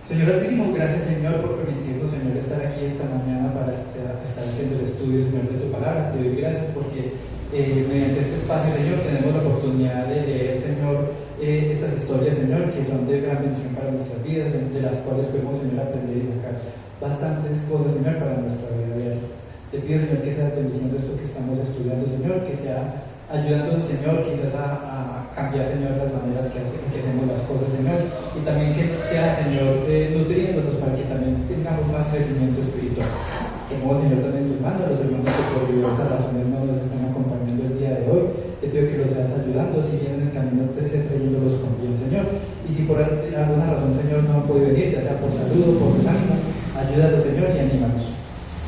Señor Altísimo, gracias Señor por permitirnos, Señor, estar aquí esta mañana para estar haciendo el estudio, Señor, de tu palabra. Te doy gracias porque mediante este espacio, Señor, tenemos la oportunidad de leer, Señor, estas historias, Señor, que son de gran bendición para nuestras vidas, de las cuales podemos, Señor, aprender y sacar bastantes cosas, Señor, para nuestra vida diaria. Te pido, Señor, que seas bendiciendo esto que estamos estudiando, Señor, que sea ayudándonos, Señor, quizás a cambiar, Señor, las maneras que hacemos las cosas, Señor, y también que sea, Señor, nutriéndonos para que también tengamos más crecimiento espiritual. Tenemos, Señor, también en tus manos los hermanos que por diversas razones no nos están acompañando el día de hoy. Te pido que los seas ayudando, si vienen en el camino, trayéndolos con bien, Señor, y si por alguna razón, Señor, no han podido venir, ya sea por salud o por desánimo, ayúdalos, Señor, y anímanos.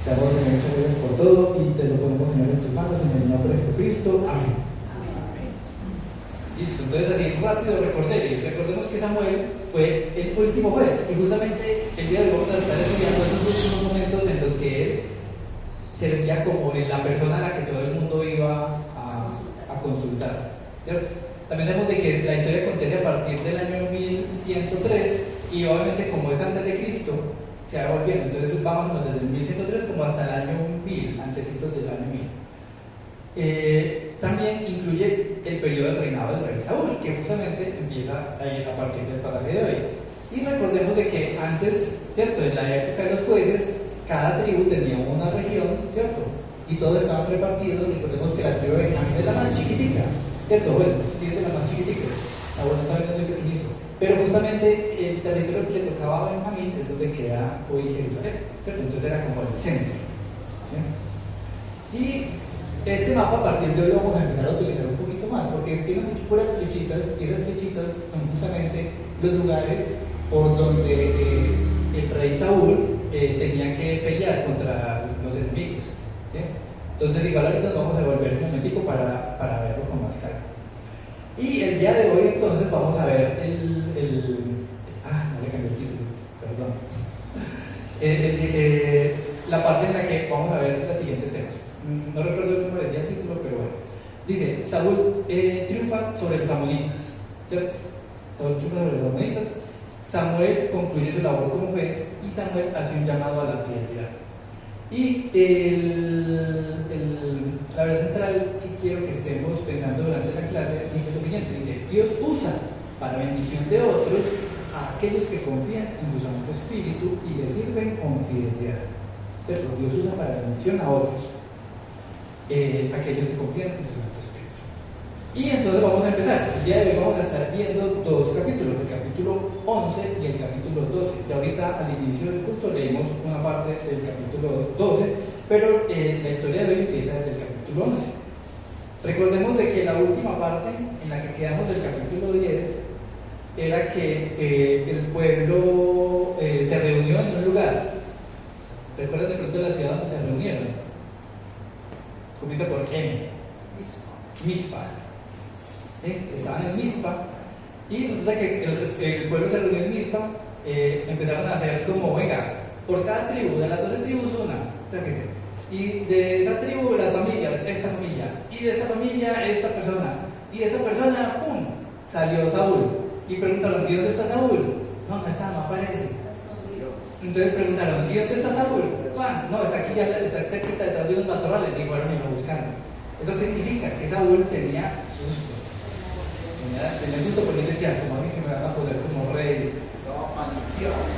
Te damos, Señor, muchas gracias por todo y te lo ponemos, Señor, en tus manos, en el nombre de Jesucristo. Amén. Listo, entonces así rápido recordemos que Samuel fue el último juez y justamente el día de hoy vamos a estar estudiando esos últimos momentos en los que él servía como la persona a la que todo el mundo iba a consultar, ¿cierto? También sabemos de que la historia acontece a partir del año 1103 y obviamente como es antes de Cristo se va volviendo, entonces vamos desde el 1103 como hasta el año 1000, antecitos del año 1000. También incluye el periodo del reinado del rey Saúl, que justamente empieza a partir del pasaje de hoy. Y recordemos de que antes, ¿cierto? En la época de los jueces, cada tribu tenía una región, ¿cierto? Y todos estaban repartidos. Recordemos que la tribu de Benjamín es la más chiquitica, ¿cierto? Bueno, sí es de la más chiquitica. Saúl también es muy pequeñito. Pero justamente el territorio que le tocaba a Benjamín es donde queda hoy Jerusalén, ¿cierto? Entonces era como el centro, ¿sí? Y este mapa a partir de hoy vamos a empezar a utilizar un poquito más porque tiene muchas puras flechitas y esas flechitas son justamente los lugares por donde el rey Saúl tenía que pelear contra los enemigos, ¿sí? Entonces igual ahorita nos vamos a devolver un momentico para verlo con más calma. Y el día de hoy entonces vamos a ver no le cambié el título, perdón. La parte en la que vamos a ver los siguientes temas. No recuerdo cómo decía el título, pero bueno. Dice, Saúl triunfa sobre los amonitas, ¿cierto? Saúl triunfa sobre los amonitas. Samuel concluye su labor como juez y Samuel hace un llamado a la fidelidad. Y la verdad central que quiero que estemos pensando durante la clase dice lo siguiente, dice, Dios usa para bendición de otros a aquellos que confían en su Santo Espíritu y le sirven con fidelidad. Pero Dios usa para bendición a otros. Aquellos que confían en su Santo Espíritu. Y entonces vamos a empezar. El día de hoy vamos a estar viendo dos capítulos, el capítulo 11 y el capítulo 12. Ya ahorita al inicio del curso leímos una parte del capítulo 12, pero la historia de hoy empieza desde el capítulo 11. Recordemos de que la última parte en la que quedamos del capítulo 10 era que el pueblo se reunió en un lugar. ¿Recuerdan de pronto la ciudad donde se reunieron? Comienza por M. Mizpa. Estaban en Mizpa y resulta que el pueblo se reunió en Mizpa. Empezaron a hacer como, venga, por cada tribu, de las 12 tribus una, y de esa tribu las familias, esta familia, y de esa familia esta persona, y de esa persona, ¡pum!, salió Saúl. Y preguntaron, ¿y dónde está Saúl? No está, no aparece. Entonces preguntaron, ¿y dónde está Saúl? Juan, no, está aquí, ya está cerquita detrás de unos matorrales, y fueron y lo buscaron. ¿Eso qué significa? Que Saúl tenía susto. Tenía susto porque él decía, ¿cómo así que me van a poner como rey? Estaba paniqueado.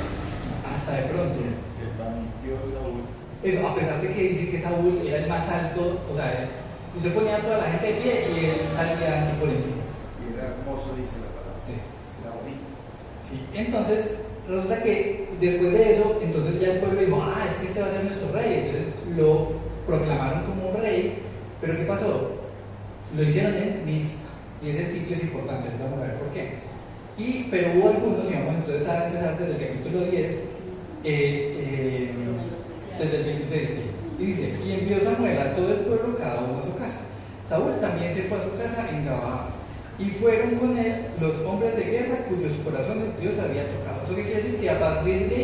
Hasta de pronto. Se paniqueó Saúl. Eso, a pesar de que dice que Saúl era el más alto, o sea, usted ponía a toda la gente de pie y él salía así por encima. Y era hermoso, dice la palabra. Sí. Era bonito. Sí. Entonces, resulta que después de eso, entonces ya el pueblo dijo, es que este va a ser nuestro rey. Entonces lo proclamaron como rey, pero ¿qué pasó? Lo hicieron en Mizpa. Y ese sitio es importante, vamos a ver por qué. Pero hubo algunos, y vamos entonces a empezar desde el capítulo 10, desde el 26, sí. Y dice, y envió Samuel a todo el pueblo, cada uno a su casa. Saúl también se fue a su casa en Gabaa, y fueron con él los hombres de guerra cuyos corazones Dios había tocado. ¿Eso qué quiere decir? Que a partir de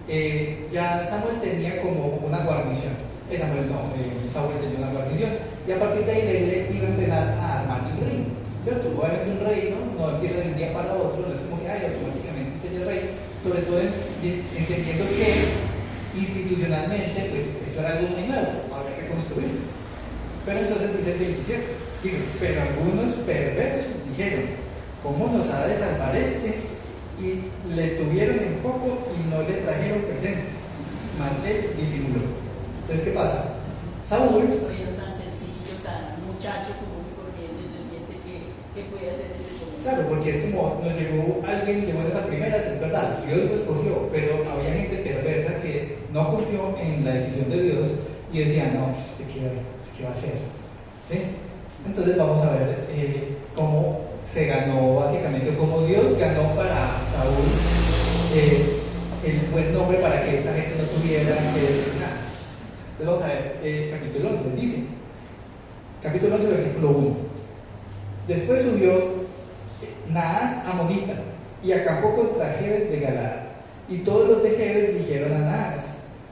ahí, ya Samuel tenía como una guarnición. Saúl tenía una guarnición, y a partir de ahí él iba a empezar a armar el reino, ¿cierto? Obviamente un reino no empieza de un día para otro, no es como que automáticamente usted es el rey, sobre todo entendiendo que institucionalmente, pues eso era algo muy nuevo, había que construirlo. Pero entonces dice el 27, digo, pero algunos perversos dijeron, ¿cómo nos ha de salvar este? Y le tuvieron en poco y no le trajeron presente, más él disimuló. Entonces, ¿qué pasa? Saúl, Siendo tan sencillo, tan muchacho común y corriente, entonces este que puede hacer este como. claro, porque es como nos llegó alguien de buenas a primeras, es verdad, Dios lo escogió, pero había gente perversa que no confió en la decisión de Dios y decía, no, ¿qué va a hacer? ¿Sí? Entonces vamos a ver cómo se ganó básicamente, cómo Dios ganó para Saúl el buen nombre para que esta gente no tuviera que decir nada. Entonces vamos a ver capítulo 11, dice, capítulo 11, versículo 1. Después subió Naas amonita y acampó contra Jebes de Galaad. Y todos los de Jebes dijeron a Naas,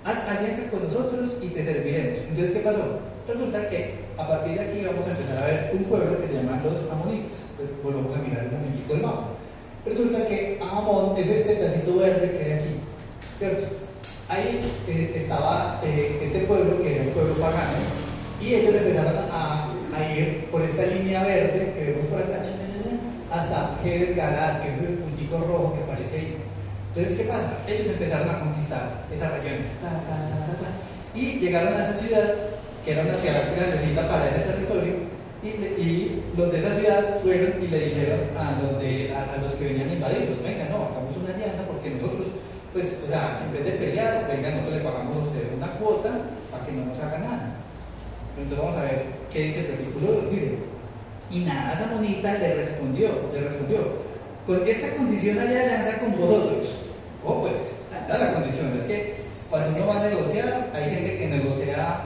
haz alianza con nosotros y te serviremos. Entonces, ¿qué pasó? Resulta que a partir de aquí vamos a empezar a ver un pueblo que se llaman los amonitas. Entonces, volvamos a mirar un momentito el mapa. Resulta que Amón es este pedacito verde que hay aquí, ¿cierto? Ahí estaba este pueblo que era un pueblo pagano y ellos empezaron a ir por esta línea verde que vemos por acá hasta Jebes Galaad, que es el puntico rojo que aparece ahí. Entonces, ¿qué pasa? Ellos empezaron a conquistar esas regiones y llegaron a esa ciudad, que era una ciudad grandecita para ese territorio, y los de esa ciudad fueron y le dijeron a los que venían a invadirlos, venga, no, hagamos una alianza porque nosotros, pues, o sea, en vez de pelear, venga, nosotros le pagamos a ustedes una cuota para que no nos haga nada. Entonces vamos a ver qué dice el versículo 2, dice, y Naas amonita le respondió, con esta condición haré alianza con vosotros. Oh, pues, esta es la condición, es que cuando uno va a negociar, hay gente que negocia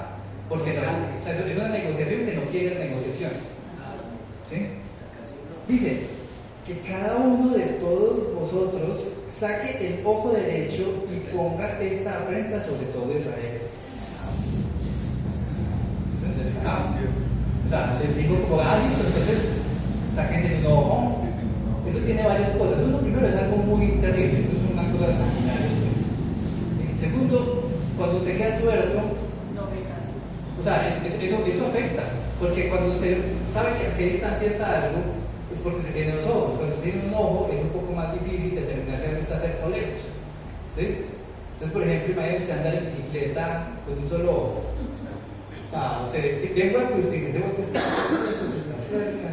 porque no, o sea, es una negociación que no quiere negociación. ¿Sí? Dice que cada uno de todos vosotros saque el ojo derecho y ponga esta afrenta sobre todo Israel. O sea, les digo como, listo, entonces sáquense un ojo. Eso tiene varias cosas. Uno, primero, es algo muy terrible, eso es una cosa sanguinaria. Segundo, cuando usted queda tuerto, No me caso. o sea, eso afecta, porque cuando usted sabe que a qué distancia está algo, es porque se tiene dos ojos. Cuando usted tiene un ojo, es un poco más difícil determinar si algo está cerca o lejos. ¿Sí? Entonces, por ejemplo, imagínese usted andar en bicicleta con un solo ojo. O sea, bien hueco y usted dice, ese hueco está cerca.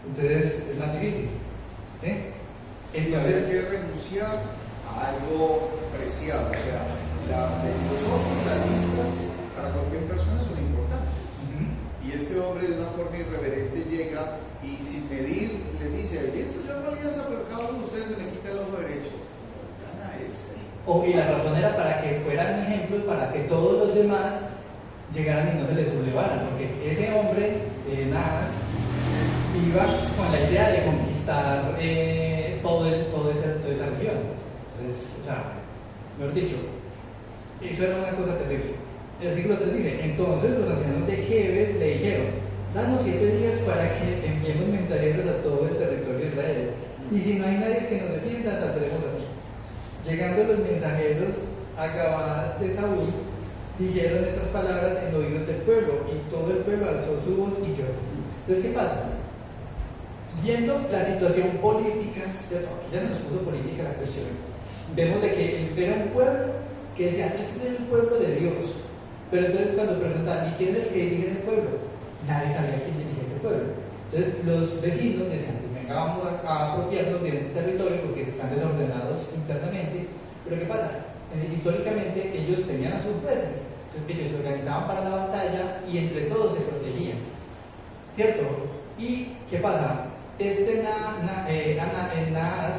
Entonces, es más difícil. Entonces, hay que renunciar a algo preciado. O sea, los ojos, las vistas, para cualquier persona son importantes. Y este hombre, de una forma irreverente, llega y sin medir le dice: listo, yo no alianza, pero cada uno de ustedes se me quita el ojo derecho. Gana este. Y la razón era para que fueran ejemplos, para que todos los demás llegaran y no se les sublevaran, porque ese hombre, Naas, iba con la idea de conquistar toda esa región. Entonces, o sea, mejor dicho, eso era una cosa terrible. El versículo 3 dice: entonces los ancianos de Jebes le dijeron, danos 7 días para que enviemos mensajeros a todo el territorio de Israel, y si no hay nadie que nos defienda, saldremos a ti. Llegando los mensajeros a Gabaa de Saúl, dijeron estas palabras en oídos del pueblo, y todo el pueblo alzó su voz y lloró. Entonces, ¿qué pasa? Viendo la situación política, ya se nos puso política la cuestión, vemos de que era un pueblo que decían, este es el pueblo de Dios. Pero entonces cuando preguntaban, ¿y quién es el que dirige ese pueblo? Nadie sabía quién dirige ese pueblo. Entonces los vecinos decían, pues venga, vamos a apropiarnos de un territorio porque están desordenados internamente. Pero ¿qué pasa? Históricamente ellos tenían a sus jueces, entonces ellos se organizaban para la batalla y entre todos se protegían. ¿Cierto? ¿Y qué pasa? Naas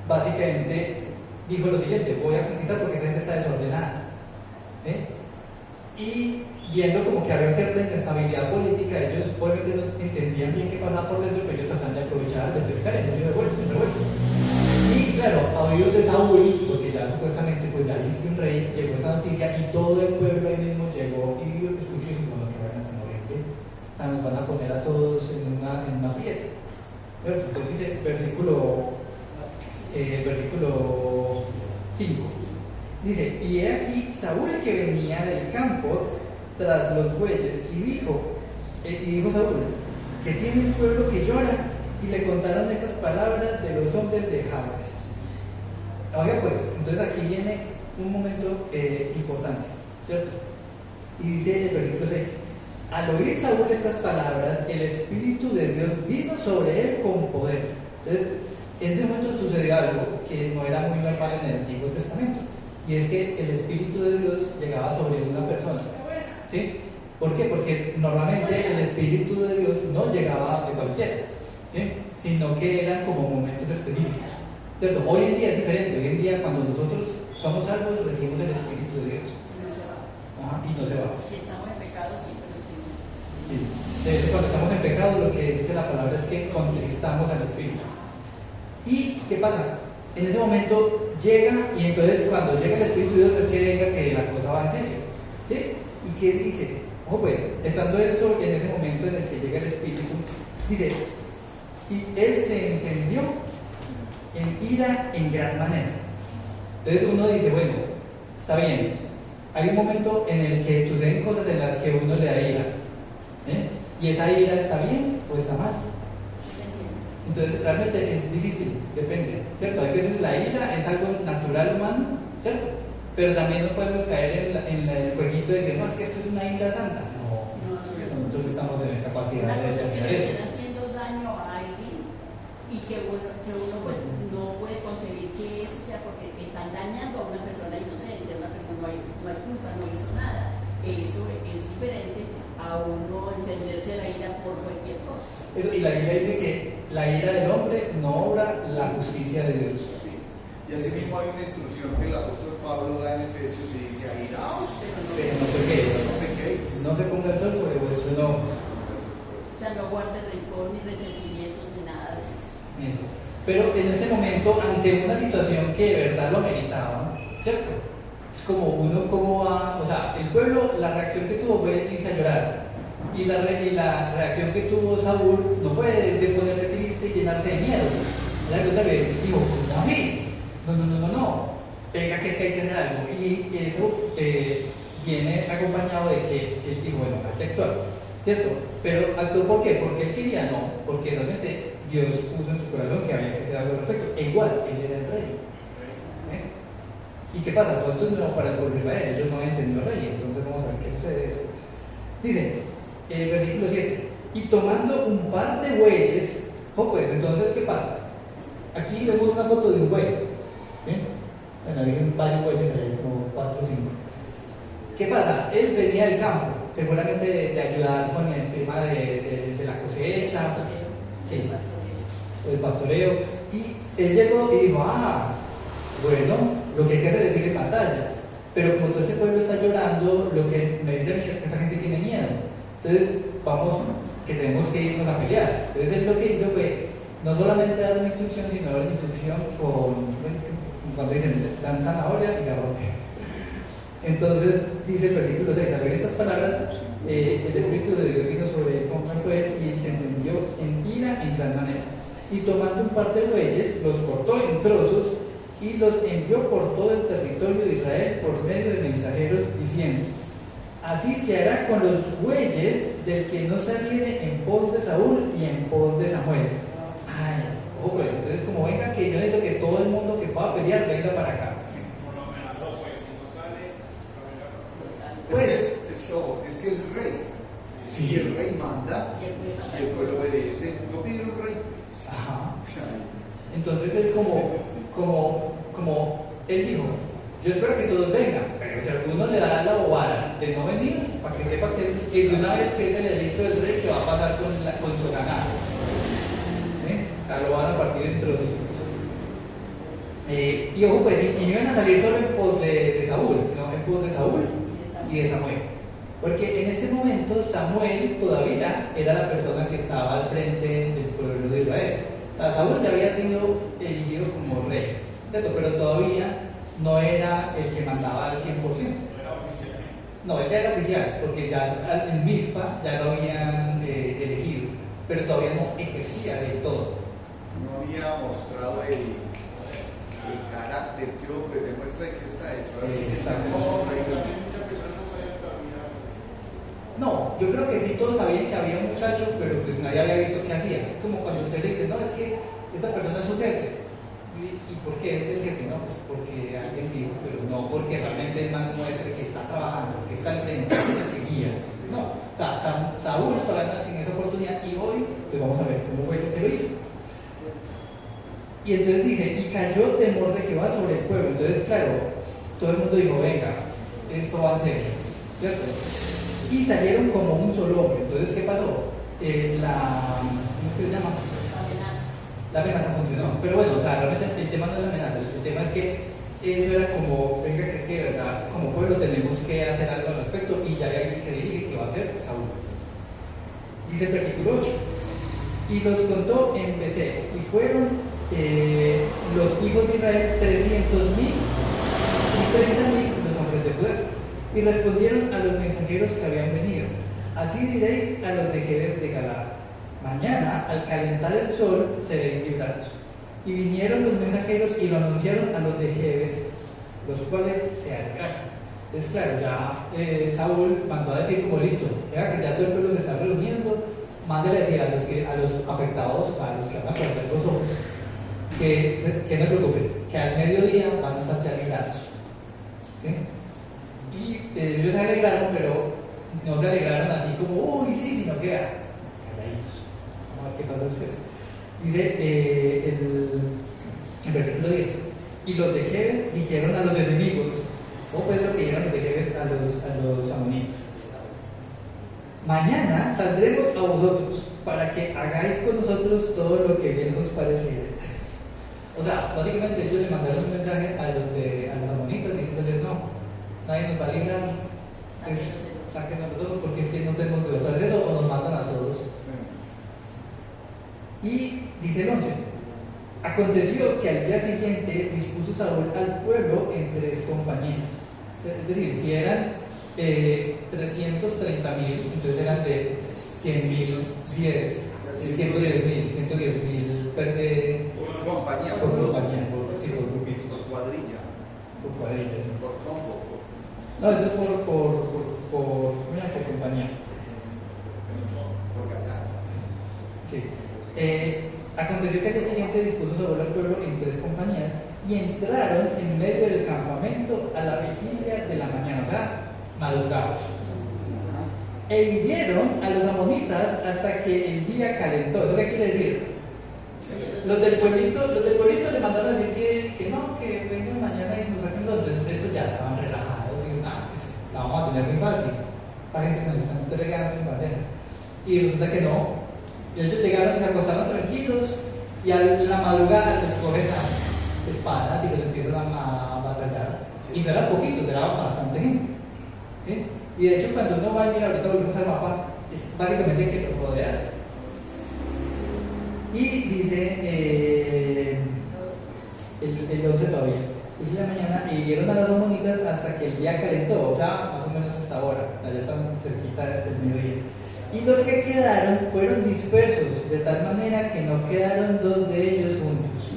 básicamente dijo lo siguiente: voy a conquistar porque esa gente está desordenada. Y viendo como que había cierta inestabilidad política, ellos obviamente no entendían bien qué pasaba por dentro, pero ellos tratan de aprovechar, de pescar en medio de vuelta, siempre vuelta. Y claro, a oídos de Saúl, porque ya supuestamente pues ya viste un rey, llegó esta noticia y todo el pueblo ahí mismo llegó y escuchó y dijo, no, que van a morir, o sea, nos van a poner a todos en una prieta. Entonces dice versículo 5. Dice, y he aquí Saúl que venía del campo tras los bueyes, y dijo Saúl, que tiene un pueblo que llora, y le contaron estas palabras de los hombres de Jabes. Oiga pues, entonces aquí viene un momento importante, ¿cierto? Y dice el versículo 6, al oír Saúl estas palabras, el Espíritu de Dios vino sobre él con poder. Entonces, en ese momento sucedió algo que no era muy normal en el Antiguo Testamento, y es que el Espíritu de Dios llegaba sobre una persona. ¿Sí? ¿Por qué? Porque normalmente el Espíritu de Dios no llegaba de cualquiera, ¿sí? Sino que eran como momentos específicos, ¿cierto? Hoy en día es diferente. Hoy en día, cuando nosotros somos salvos, recibimos el Espíritu de Dios. No se va. Ajá, y no se va. Si estamos en pecado, sí, pero sí. Sí. De hecho, cuando estamos en pecado, lo que dice la palabra es que conquistamos al Espíritu. ¿Y qué pasa? En ese momento llega, y entonces cuando llega el Espíritu de Dios es que venga que la cosa va en serio. ¿Sí? ¿Y qué dice? Ojo pues, estando él en ese momento en el que llega el Espíritu, dice, y él se encendió en ira en gran manera. Entonces uno dice, bueno, está bien, hay un momento en el que suceden cosas en las que uno le da ira, ¿eh? Y esa ira está bien o está mal. Entonces realmente es difícil, depende, ¿cierto? Hay veces la ira es algo natural humano, ¿cierto? Pero también no podemos caer en el jueguito de decir, no, es que esto es una ira santa. No, nosotros estamos en la capacidad Una de cosa es que determinar le eso. estén haciendo daño a alguien y que uno pues, no puede concebir que eso sea porque están dañando a una persona inocente, una persona no hay culpa, no hizo nada. Eso es diferente a uno encenderse la ira por cualquier cosa. Eso, y la Biblia dice que la ira del hombre no obra la justicia de Dios. Y así mismo hay una instrucción que el apóstol Pablo da en Efesios y dice, airaos, Pero no pequéis. no pequéis. No se ponga el sol sobre vuestros ojos. O sea, no guarde rencor ni resentimientos ni nada de eso. Eso. Pero en este momento, ante una situación que de verdad lo meritaba, ¿cierto? Es como uno, ¿cómo va? O sea, el pueblo, la reacción que tuvo fue irse a llorar. Y la reacción que tuvo Saúl no fue de ponerse triste y llenarse de miedo. La cosa le dijo, ¿cómo así? No. Venga, que es que hay que hacer algo. Y eso viene acompañado de que él dijo, bueno, hay que actuar, ¿cierto? Pero actuó ¿por qué? Porque él quería, no. Porque realmente Dios puso en su corazón que había que hacer algo al respecto. E igual, él era el rey. ¿Y qué pasa? Todo esto es nuevo para el pueblo de Israel. Ellos no habían tenido rey. Entonces vamos a ver qué sucede después. Dice, versículo 7. Y tomando un par de bueyes, pues entonces, ¿qué pasa? Aquí vemos una foto de un buey. ¿Sí? Bueno, hay un par de bueyes ahí, como 4 o 5. ¿Qué pasa? Él venía del campo, seguramente de ayudar con el tema de la cosecha, sí, el pastoreo. Y él llegó y dijo, bueno, lo que hay que hacer es ir en batalla. Pero como todo este pueblo está llorando, lo que me dice a mí es que esa gente tiene miedo. Entonces, vamos, que tenemos que irnos a pelear. Entonces, él lo que hizo fue no solamente dar una instrucción, sino dar una instrucción cuando dicen, dan zanahoria y garrote. Entonces, dice el versículo 6, al ver estas palabras, el Espíritu de Dios vino sobre él con fuego y se encendió en ira en gran manera. Y tomando un par de bueyes, los cortó en trozos y los envió por todo el territorio de Israel por medio de mensajeros, diciendo, así se hará con los bueyes del que no saliere en pos de Saúl y en pos de Samuel. Bueno, entonces como venga que yo necesito que todo el mundo que pueda pelear venga para acá. Por lo amenazó, pues, si no sale, Pues, Es que es el rey. sí. Y el rey manda y el pueblo obedece. No pide un rey. Ajá. O sea, Entonces es como él dijo, yo espero que todos vengan, pero si alguno le da la bobada de no venir, para que sepa que de una vez que es el edicto del rey, que va a pasar con su ganado. Lo van a partir en trocitos. Y ojo, pues, y no iban a salir solo en pos de Saúl, sino en pos de Saúl y de Samuel. Porque en ese momento Samuel todavía era la persona que estaba al frente del pueblo de Israel. O sea, Saúl ya había sido elegido como rey, ¿cierto? Pero todavía no era el que mandaba al 100%. No, él ya era oficial, porque ya en Mizpa ya lo habían elegido, pero todavía no ejercía del todo. no había mostrado el el carácter que hombre demuestra de que está hecho. A ver si se Exacto. sacó, Muchas personas no saben todavía. No, yo creo que sí todos sabían que había un muchacho, pero pues nadie había visto qué hacía. Es como cuando usted le dice, no, es que esta persona es su jefe. ¿Y por qué es el jefe? No, pues porque alguien dijo, pero no porque realmente el man muestre que está trabajando, que está al frente, que guía. No, o sea, Saúl todavía no tiene esa oportunidad y hoy pues vamos a ver cómo fue lo que lo hizo. Y entonces dice, y cayó temor de Jehová sobre el pueblo. Entonces, claro, todo el mundo dijo, venga, esto va a ser, ¿cierto? Y salieron como un solo hombre. Entonces, ¿qué pasó? ¿Cómo es que se llama? La amenaza funcionó. Pero bueno, o sea, realmente el tema no es la amenaza. El tema es que eso era como, venga, que es que de verdad, como pueblo tenemos que hacer algo al respecto y ya hay alguien que dirige que va a ser Saúl. Dice el versículo 8. Y los contó en Besé, y fueron los hijos de Israel 300,000 y 30,000 los hombres de poder. Y respondieron a los mensajeros que habían venido: así diréis a los de Jebes de Galaad: mañana, al calentar el sol, seréis librados. Y vinieron los mensajeros y lo anunciaron a los de Jebes, los cuales se alegraron. Entonces, claro, ya Saúl mandó a decir como listo, vea que ya todo el pueblo se está reuniendo, mándele a decir a los afectados, a los que van a perder los ojos, que no se preocupen, que al mediodía van a estar ya librados. ¿Sí? Y ellos se alegraron, pero no se alegraron así como, uy, sí, sino que calladitos. Vamos a ver qué pasó después. Dice el versículo 10. Y los de Jebes dijeron a los enemigos, o pues lo que dijeron los de Jebes a los amonitas: mañana saldremos a vosotros para que hagáis con nosotros todo lo que bien nos pareciera. O sea, básicamente ellos le mandaron un mensaje a los amonitas diciéndoles: no, nadie nos va a librar, sáquenos a nosotros porque es que no tenemos de otra eso o nos matan a todos. Y dice el 11: aconteció que al día siguiente dispuso Saúl al pueblo en 3 compañías. Es decir, si eran 330,000, entonces eran de 100,000, 110,000 por compañía, por compañía, por grupitos. por cuadrilla, Por cuadrillas. por combo, No, eso es por compañía. por ganar. Sí. Aconteció que al día siguiente dispuso Saúl al pueblo en 3 compañías y entraron en medio del campamento a la vigilia de la mañana, o sea, madrugados. E hirieron a los amonitas hasta que el día calentó. ¿Eso qué quiere decir? Los del pueblito le mandaron a decir que no, que vengan mañana y nos saquen los. Entonces estos ya estaban relajados y nada, pues la vamos a tener muy fácil. Esta gente se nos está entregando en bandeja. Y resulta que no. Y ellos llegaron y se acostaron tranquilos y a la madrugada les cogen las espadas y los empiezan a batallar. Y no eran poquitos, era bastante gente. ¿Sí? Y de hecho cuando uno va y mira, ahorita volvemos al mapa, es básicamente que los rodearon. Y dice el 11 todavía. Dice la mañana y vieron a las amonitas hasta que el día calentó, o sea, más o menos hasta ahora, ya están cerquita del mediodía. Y los que quedaron fueron dispersos, de tal manera que no quedaron 2 de ellos juntos.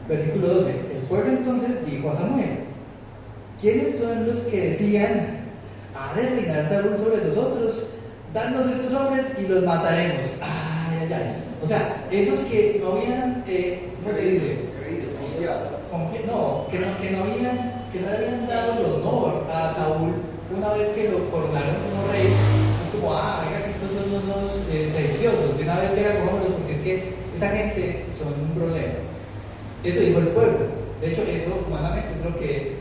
Versículo 12. El pueblo entonces dijo a Samuel: ¿quiénes son los que decían: ha de reinar Saúl sobre nosotros? Danos estos hombres y los mataremos. Ay, ay, ay. O sea, esos que no habían, ¿cómo se dice? Creído, confiado. Que no le habían dado el honor a Saúl una vez que lo coronaron como rey. Es como, venga, que estos son unos sediciosos, de una vez venga, cojámoslos, porque es que esa gente son un problema. Eso dijo el pueblo. De hecho, eso humanamente es lo que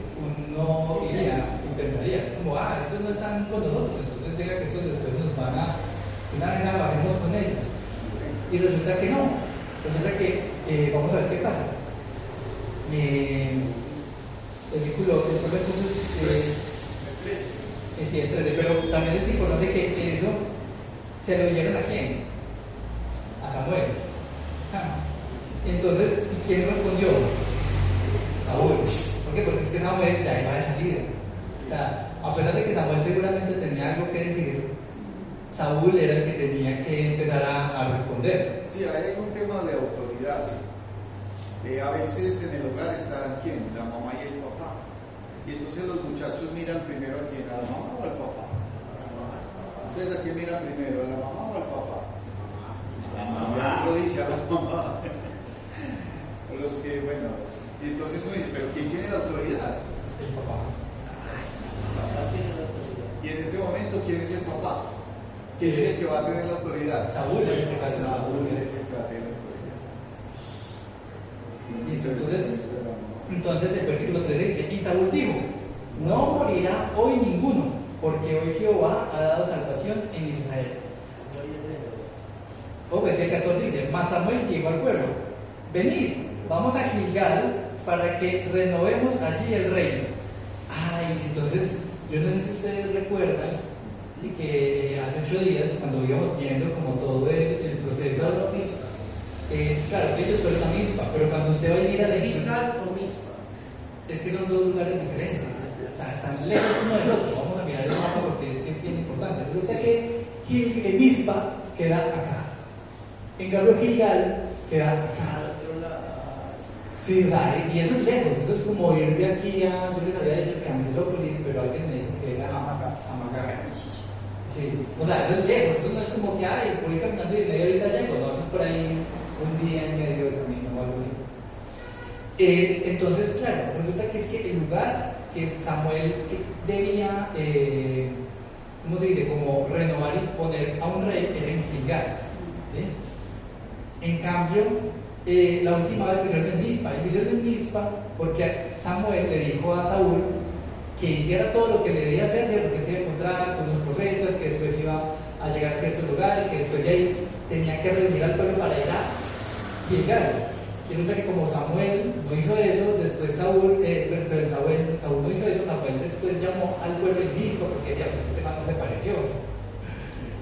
uno diría y pensaría. Es como, estos no están con nosotros, entonces venga que estos después nos van a, una vez hacemos con ellos. Y resulta que no. Resulta que, vamos a ver qué pasa. El vínculo, entonces, sí, el 13, pero también es importante que eso se lo dieron a quién, a Samuel. Entonces, ¿quién respondió? Saúl. ¿Por qué? Porque es que Samuel ya iba de salida. O sea, a pesar de que Samuel seguramente tenía algo que decir, Saúl era el que tenía que empezar a responder. Sí, hay un tema de autoridad. A veces en el hogar está quién, la mamá y el papá. Y entonces los muchachos miran primero a quién, a la mamá o al papá. Ustedes a quién miran primero, a la mamá o al papá. La mamá. Lo dice a la mamá. Los que, bueno, y entonces uno dice, pero ¿quién tiene la autoridad? El papá. Y en este momento, ¿quién es el papá? ¿Quién es el que va a tener la autoridad? Saúl es el que va a tener la Saúl autoridad. es el que va a tener la autoridad. Listo, entonces el versículo 13 dice, y Saúl dijo, no morirá hoy ninguno, porque hoy Jehová ha dado salvación en Israel. O pues el 14 dice, mas Samuel dijo al pueblo, venid, vamos a Gilgal para que renovemos allí el reino. Ay, entonces, yo no sé si ustedes recuerdan que hace 8 días, cuando íbamos viendo como todo el proceso, claro, ellos fueron a Mizpa, pero cuando usted va a ir a Gilgal o Mizpa. es que son dos lugares diferentes, o sea, están lejos uno del otro. Vamos a mirar el mapa porque es que es bien importante. Resulta que Mizpa queda acá, en cambio Gilgal queda acá. Sí, o sea, y eso es lejos, eso es como ir de aquí a, yo les había dicho que a Angelópolis, pero alguien me dijo que era a Macagá. Sí, o sea, eso es lejos, eso no es como que, ay, voy caminando y media horita llego, no, eso es por ahí un día y medio de camino o algo así. Entonces, claro, resulta que es que el lugar que Samuel debía, ¿cómo se dice? Como renovar y poner a un rey era en Gilgal, ¿sí? En cambio, la última vez lo hicieron en Mizpa, y lo hicieron en Mizpa porque Samuel le dijo a Saúl que hiciera todo lo que le debía hacer, porque se iba a encontrar con los profetas, que después iba a llegar a ciertos lugares, que después de ahí tenía que reunir al pueblo para ir a Gilgal. Y resulta que como Samuel no hizo eso, después Saúl no hizo eso, Samuel después llamó al pueblo en Mizpa porque decía, pues este man no se pareció.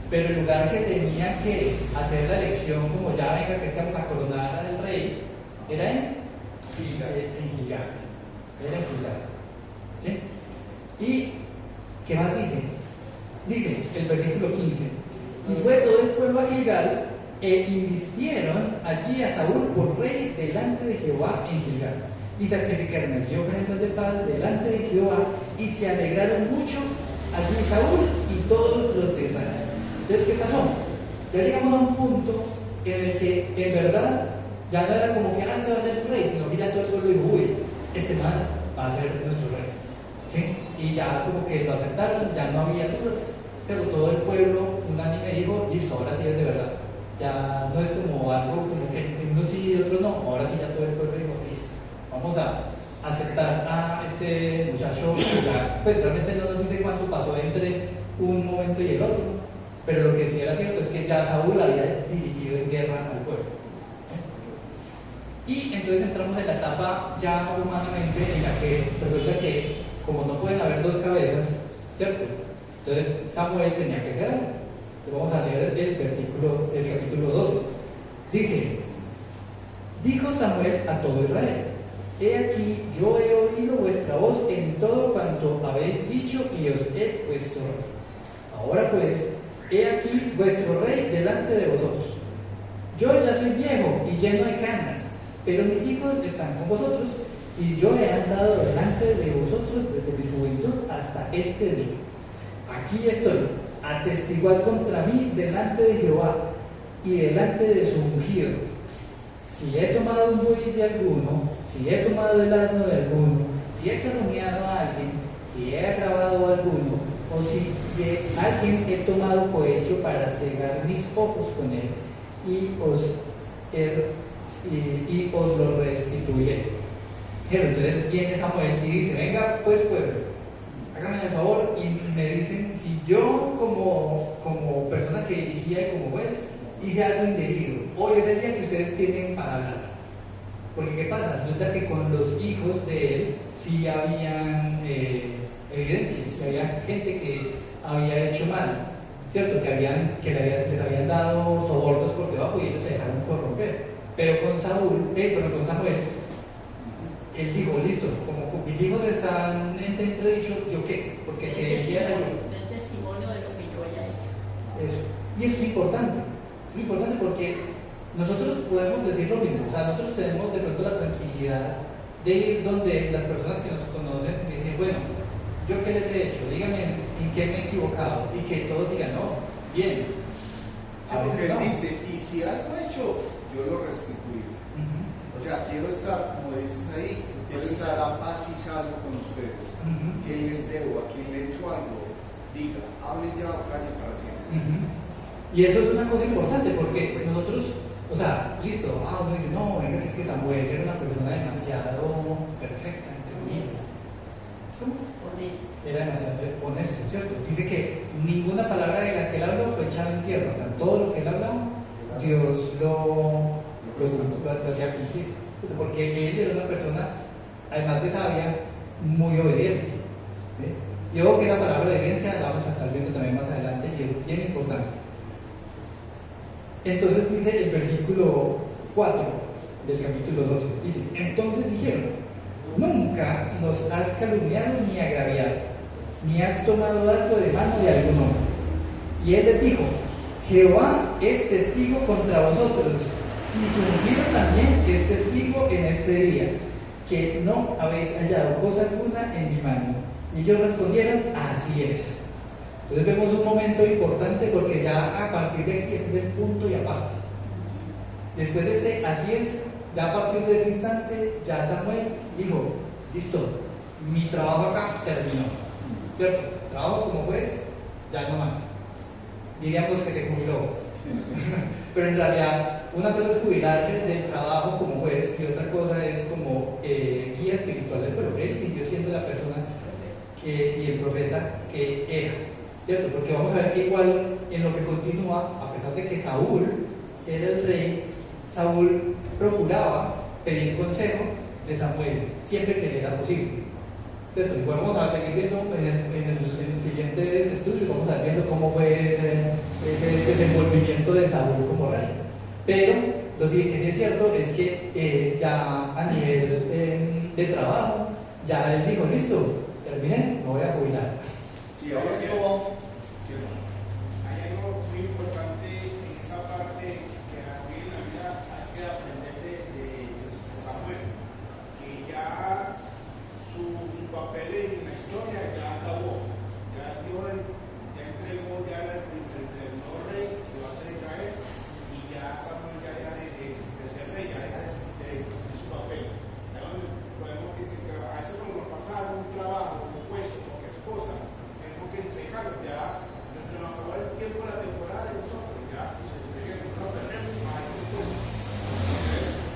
Pero el lugar que tenía que hacer la elección, como ya venga que estamos a coronar al rey, era en Gilgal. Era en Gilgal. ¿Sí? ¿Y qué más dice? Dice el versículo 15: y fue todo el pueblo a Gilgal, e invistieron allí a Saúl por rey delante de Jehová en Gilgal, y sacrificaron allí ofrendas de paz delante de Jehová, y se alegraron mucho allí Saúl y todos los de Israel. Entonces, ¿qué pasó? Ya llegamos a un punto en el que en verdad ya no era como que ahora se va a ser su rey, sino que ya todo el pueblo dijo, uy, este man va a ser nuestro rey. ¿Sí? Y ya como que lo aceptaron, ya no había dudas, pero todo el pueblo unánime dijo, listo, ahora sí es de verdad. Ya no es como algo como que unos sí y otros no, ahora sí ya todo el pueblo dijo, listo, vamos a aceptar a ese muchacho que ya, pues realmente no nos dice cuánto pasó entre un momento y el otro, pero lo que sí era cierto es que ya Saúl había dirigido en guerra al pueblo. Y entonces entramos en la etapa ya humanamente en la que resulta que como no pueden haber dos cabezas, ¿cierto? Entonces Samuel tenía que ser algo. Entonces vamos a leer el capítulo 12. Dice, dijo Samuel a todo Israel, he aquí yo he oído vuestra voz en todo cuanto habéis dicho y os he puesto rey. Ahora pues, he aquí vuestro rey delante de vosotros. Yo ya soy viejo y lleno de canas, pero mis hijos están con vosotros, y yo he andado delante de vosotros desde mi juventud hasta este día. Aquí estoy, atestiguad contra mí delante de Jehová y delante de su ungido. Si he tomado un buey de alguno, si he tomado el asno de alguno, si he calumniado a alguien, si he agravado a alguno, o si de alguien he tomado cohecho para cegar mis ojos con él, y os lo restituiré. Pero entonces viene Samuel y dice, venga pues pueblo, háganme el favor y me dicen si yo como persona que dirigía y como juez hice algo indebido. Hoy es el día que ustedes tienen para hablar. Porque ¿qué pasa? Resulta que con los hijos de él sí habían evidencias, que había gente que había hecho mal, ¿cierto? Les habían dado sobornos por debajo y ellos se dejaron corromper. Pero con Samuel, él dijo, listo, como mis hijos están en entredicho, ¿yo qué? Porque el que decía era yo. El testimonio de lo que yo haya hecho. Eso. Y eso es importante porque nosotros podemos decir lo mismo, o sea, nosotros tenemos de pronto la tranquilidad de ir donde las personas que nos conocen y decir, bueno, ¿yo qué les he hecho? Díganme en qué me he equivocado y que todos digan, no, bien. A Porque veces él no. dice, y si algo he hecho, yo lo restituiré. Ujú, O sea, quiero estar, como dices ahí, quiero estar a paz y salvo con ustedes. ujú, ¿Qué les debo? ¿A quién le he hecho algo? Diga, hable ya o calle para siempre. ujú. Y eso es una cosa importante porque nosotros, o sea, listo, uno dice, no, venga, que es que Samuel era una persona demasiado perfecta, entre comillas. ¿Cómo? Honesto. Era demasiado honesto, ¿cierto? Dice que ninguna palabra de la que él habló fue echada en tierra, o sea, todo lo que él hablaba, Dios lo hacía cumplir. Porque él era una persona, además de sabia, muy obediente. ¿Sí? Yo creo que la palabra obediencia la vamos a estar viendo también más adelante y es bien importante. Entonces dice el versículo 4 del capítulo 12, dice, entonces dijeron, nunca nos has calumniado ni agraviado, ni has tomado algo de mano de algún hombre. Y él les dijo, Jehová es testigo contra vosotros, y su ungido también es testigo en este día, que no habéis hallado cosa alguna en mi mano. Y ellos respondieron, así es. Entonces vemos un momento importante porque ya a partir de aquí este es el punto y aparte. Después de este, así es, ya a partir de ese instante, ya Samuel dijo, listo, mi trabajo acá terminó. ¿Cierto? Trabajo como juez, ya no más. Diríamos que se jubiló. Pero en realidad, una cosa es jubilarse del trabajo como juez y otra cosa es como guía espiritual del pueblo. Él siguió siendo la persona y el profeta que era. ¿Cierto? Porque vamos a ver que igual en lo que continúa, a pesar de que Saúl era el rey, Saúl procuraba pedir consejo de Samuel siempre que le era posible. ¿Cierto? Igual vamos a seguir viendo en el siguiente estudio, vamos a ver viendo cómo fue ese desenvolvimiento de Saúl como rey. Pero lo que sí es cierto es que ya a nivel de trabajo, ya él dijo, listo, terminé, me voy a jubilar. Sí, ahora quiero... Hay algo muy importante en esa parte que hoy en la vida hay que aprender de Samuel, que ya su papel en la historia ya acabó, ya Dios ya entregó ya el nuevo rey que va a ser Israel y ya Samuel ya deja de ser rey, ya deja de su papel. Ya podemos decir que a veces cuando nos pasa algún trabajo, un puesto, cualquier cosa, tenemos que entregarlo ya. Se nos acabó el tiempo de la temporada de nosotros, ya se entreguemos, no tenemos a ese puesto.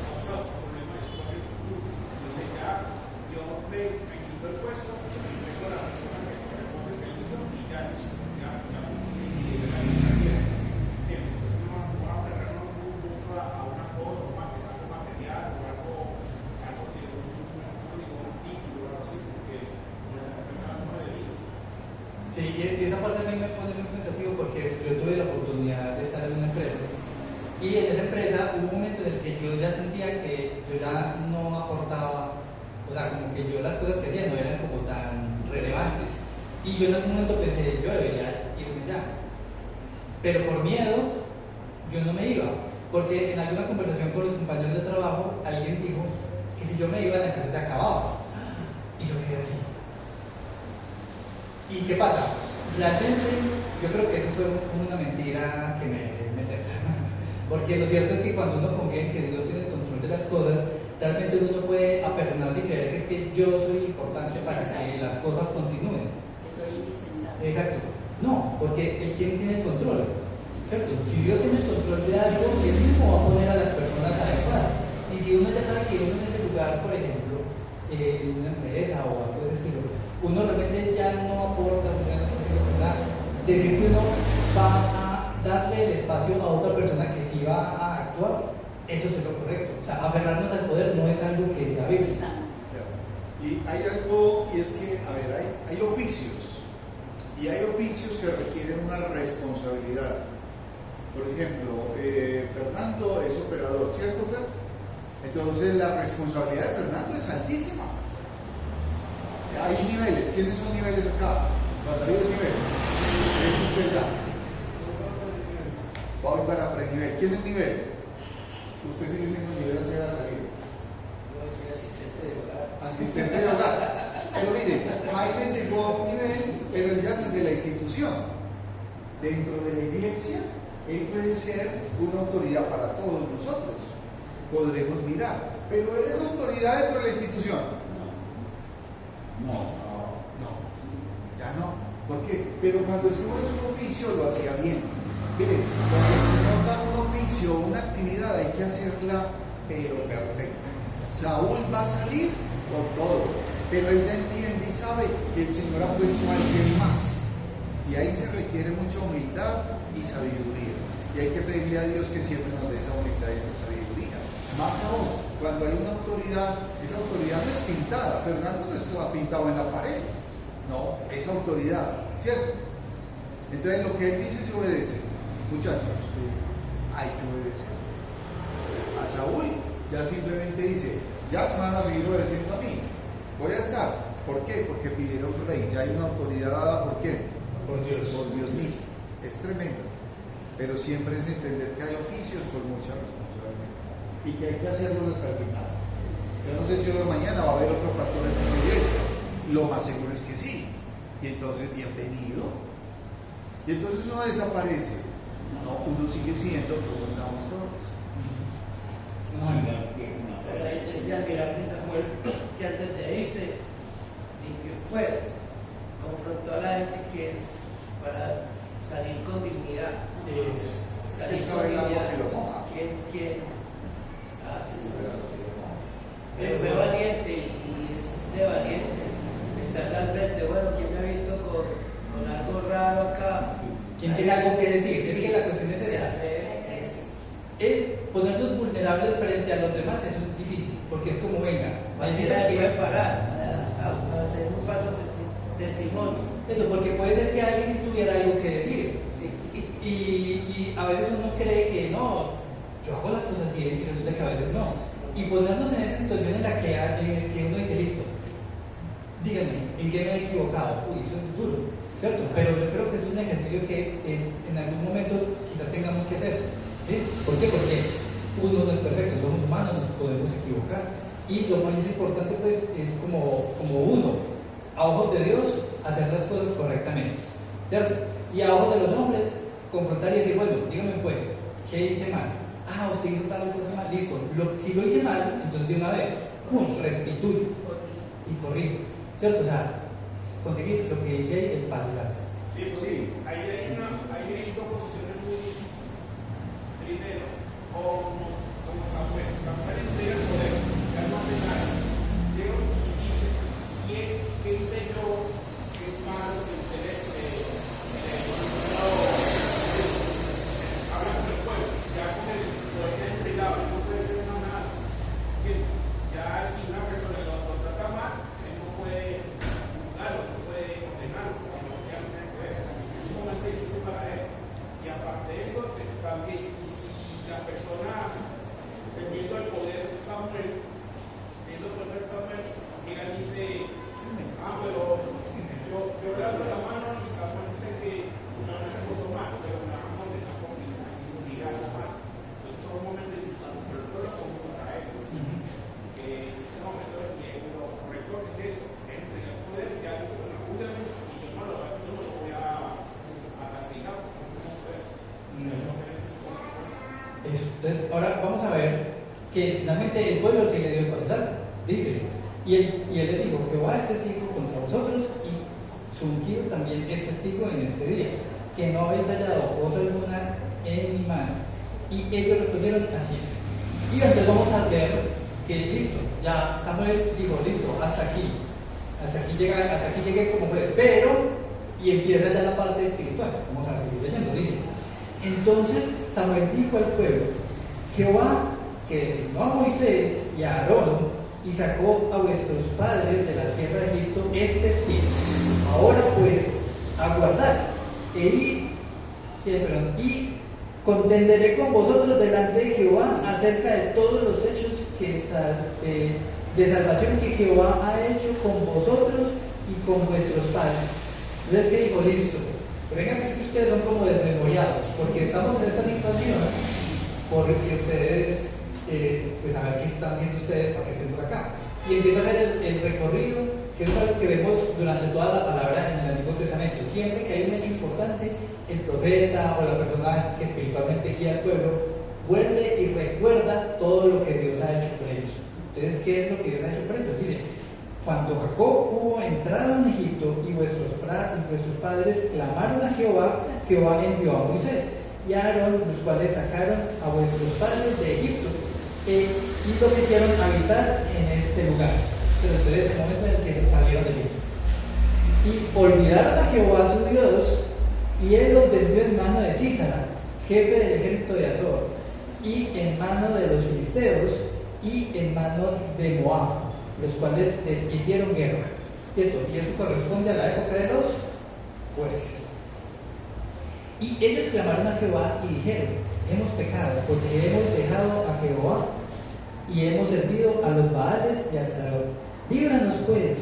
Causado problemas de el futuro. Entonces ya Dios me quitó el puesto, se me entregó a la persona que corresponde que él hizo y ya listo, ya cumplí la vida. Entonces no vamos a aferrarnos mucho a una cosa, algo material o algo que un título o algo así, porque no de vida. Sí, y esa parte a mí me pone muy pensativo porque yo tuve la oportunidad de estar en una empresa y en esa empresa hubo un momento en el que yo ya sentía que yo ya no aportaba, o sea, como que yo las cosas que hacía no eran como tan relevantes y yo en algún momento pensé, yo debería irme ya, pero por miedo yo no me iba, porque en alguna conversación con los compañeros de trabajo alguien dijo que si yo me iba la empresa se acababa y yo quedé así. ¿Y qué pasa? Realmente yo creo que eso fue una mentira que me meter. Porque lo cierto es que cuando uno confía en que Dios tiene el control de las cosas, realmente uno puede apersonarse y creer que es que yo soy importante para que las cosas continúen. Que soy indispensable. Exacto. No, porque Él tiene el control. ¿Cierto? Si Dios tiene el control de algo, Él mismo va a poner a las personas adecuadas. Y si uno ya sabe que uno en ese lugar, por ejemplo, en una empresa o algo de ese estilo, uno realmente ya no aporta, ya no está haciendo nada. Decir que uno va a darle el espacio a otra persona que sí va a actuar, eso es lo correcto. O sea, aferrarnos al poder no es algo que sea bíblico. Y hay algo, y es que, a ver, hay oficios, y hay oficios que requieren una responsabilidad. Por ejemplo, Fernando es operador, ¿cierto, Fer? Entonces la responsabilidad de Fernando es altísima. Hay niveles. ¿Quiénes son niveles acá? Cuando hay un nivel. Es usted ya. Voy para prenivel. ¿Quién es nivel? Usted sigue siendo nivel hacia la salida. Yo soy asistente de hogar. Asistente de hogar. Pero mire, Jaime llegó a un nivel, pero ya no es de la institución. Dentro de la iglesia, él puede ser una autoridad para todos nosotros. Podremos mirar. Pero él es autoridad dentro de la institución. No. Ya no. ¿Por qué? Pero cuando estuvo en su oficio lo hacía bien. Mire, cuando el Señor da un oficio, una actividad, hay que hacerla, pero perfecta. Saúl va a salir con todo, pero él ya entiende y sabe que el Señor ha puesto a alguien más. Y ahí se requiere mucha humildad y sabiduría. Y hay que pedirle a Dios que siempre nos dé esa humildad y esa sabiduría. Más aún, cuando hay una autoridad, esa autoridad no es pintada. Fernando no estaba pintado en la pared. No, es autoridad, ¿cierto? Entonces lo que él dice se obedece. Muchachos, hay que obedecer. A Saúl ya simplemente dice, ya no van a seguir obedeciendo a mí. Voy a estar. ¿Por qué? Porque pidieron rey. Ya hay una autoridad dada, ¿por qué? Por Dios. Por Dios mismo. Es tremendo. Pero siempre es entender que hay oficios con mucha responsabilidad y que hay que hacerlos hasta el final. Yo no sé si hoy o mañana va a haber otro pastor en esta iglesia. Lo más seguro es que sí. Y entonces, bienvenido. Y entonces uno desaparece. No, uno sigue siendo como estamos todos. Pero es de admirar de Samuel que antes de irse, pues, confrontó a la gente que para salir con dignidad, salir con dignidad, fue valiente y es de valiente estar al frente. Bueno, ¿quién me ha visto con algo raro acá? ¿Quién tiene algo que decir? Es que la cuestión es esa. Ponernos vulnerables frente a los demás, eso es difícil, porque es como, venga, Cualquiera puede parar a hacer un falso testimonio. eso, porque puede ser que alguien sí tuviera algo que decir. Sí. Y a veces uno cree que no, yo hago las cosas bien y resulta que a veces no. Y ponernos en esa situación en la que uno dice, listo, díganme, ¿en qué me he equivocado? Uy, eso es duro, ¿cierto? Pero yo creo que es un ejercicio que en algún momento quizás tengamos que hacer. ¿Sí? ¿Por qué? Porque uno no es perfecto, somos humanos, nos podemos equivocar. Y lo más importante pues es como uno, a ojos de Dios, hacer las cosas correctamente, ¿cierto? Y a ojos de los hombres, confrontar y decir, bueno, dígame pues, ¿qué hice mal? Ah, usted hizo tal cosa mal, listo. Si lo hice mal, entonces de una vez, ¡pum!, restituyo y corrijo, ¿cierto? O sea, conseguir lo que dice ahí, el paso largo. Sí. Ahí hay dos posiciones muy difíciles. Primero, como Samuel entrega el poder, ya no hace nada. Llega y dice, ¿qué hice yo? ¿Qué es malo? Habla con el pueblo, ya con el poder entregado, no puede ser más nada. Ya si una persona lo trata mal, él no puede juzgarlo, no puede condenarlo, porque no tiene nada que ver. Es un momento difícil para él. Y aparte de eso, también, y si la persona, viendo el poder Samuel, llega y dice, pero yo levanto la mano y Samuel dice que no se portó mal, pero la mano de Samuel obligar la mano. Entonces son momentos difíciles, pero el pueblo como para él. Ese momento de lo correcto es eso, que entrega el poder, ya lo júgame y yo no lo voy a castigar. Eso. Entonces, ahora vamos a ver que finalmente el pueblo sí le dio el paso largo, dice. Y él le dijo, Jehová es testigo contra vosotros y su ungido también es testigo en este día, que no habéis hallado cosa alguna en mi mano. Y ellos respondieron, así es. Y entonces vamos a ver que listo, ya Samuel dijo, listo, hasta aquí llegué como juez, pero, y empieza ya la parte espiritual, vamos a seguir leyendo, dice. Entonces Samuel dijo al pueblo, Jehová, que designó a Moisés y a Aarón y sacó a vuestros padres de la tierra de Egipto, es testigo. Ahora pues, aguardad y contenderé con vosotros delante de Jehová acerca de todos los hechos de salvación que Jehová ha hecho con vosotros y con vuestros padres. Entonces, ¿qué dijo? Listo. Pero vengan, es que ustedes son como desmemoriados, porque estamos en esta situación, porque ustedes pues a ver qué están haciendo ustedes para que estén por acá. Y empieza a hacer el recorrido, que es algo que vemos durante toda la palabra en el Antiguo Testamento. Siempre que hay un hecho importante, el profeta o la persona que espiritualmente guía al pueblo vuelve y recuerda todo lo que Dios ha hecho por ellos. Entonces, ¿qué es lo que Dios ha hecho por ellos? Dice, cuando Jacob hubo entrado en Egipto y vuestros padres clamaron a Jehová, Jehová envió a Moisés y a Aarón, los cuales sacaron a vuestros padres de Egipto y los hicieron habitar en este lugar. Entonces, es el momento en el que salieron de Egipto. Y olvidaron a Jehová su Dios, y él los vendió en mano de Sísara, jefe del ejército de Azor, y en mano de los filisteos, y en mano de Moab, los cuales les hicieron guerra. ¿Cierto? Y eso corresponde a la época de los jueces. Y ellos clamaron a Jehová y dijeron, hemos pecado, porque hemos dejado a Jehová y hemos servido a los Baales y a Astarot. Líbranos pues,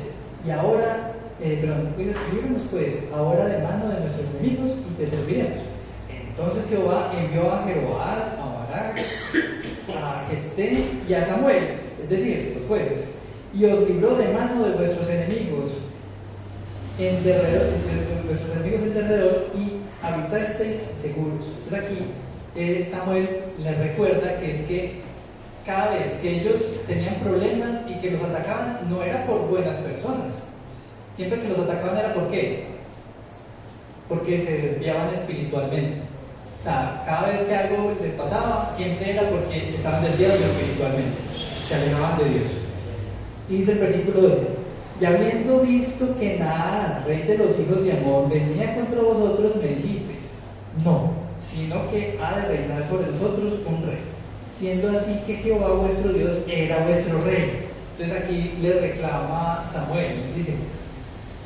y ahora, líbranos pues, ahora de mano de nuestros enemigos y te serviremos. Entonces Jehová envió a Jeroboam, a Barak, a Jefté y a Samuel, es decir, los jueces, y os libró de mano de vuestros enemigos en derredor, y habitasteis seguros. Entonces aquí Samuel les recuerda que es que cada vez que ellos tenían problemas y que los atacaban, no era por buenas personas. Siempre que los atacaban era ¿por qué? Porque se desviaban espiritualmente. O sea, cada vez que algo les pasaba, siempre era porque estaban desviados espiritualmente, se alejaban de Dios. Y dice el versículo 12, y habiendo visto que Naad, rey de los hijos de Amón, venía contra vosotros, me dijisteis, no, sino que ha de reinar sobre nosotros un rey, siendo así que Jehová vuestro Dios era vuestro rey. Entonces aquí le reclama Samuel, dice,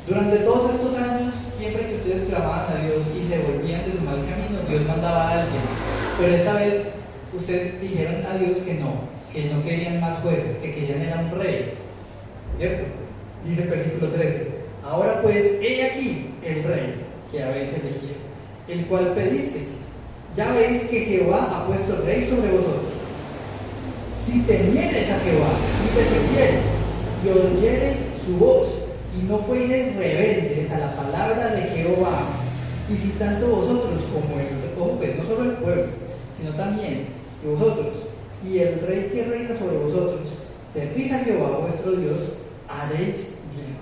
durante todos estos años, siempre que ustedes clamaban a Dios y se volvían de su mal camino, Dios mandaba a alguien, pero esta vez ustedes dijeron a Dios que no querían más jueces, que querían era un rey, ¿cierto? Dice el versículo 13, ahora pues, he aquí el rey que habéis elegido, el cual pedisteis. Ya veis que Jehová ha puesto rey sobre vosotros. Si temiereis a Jehová y te sirviereis y oyereis su voz y no fuereis rebeldes a la palabra de Jehová, y si tanto vosotros como pues no solo el pueblo, sino también que vosotros y el rey que reina sobre vosotros servís a Jehová vuestro Dios, haréis bien.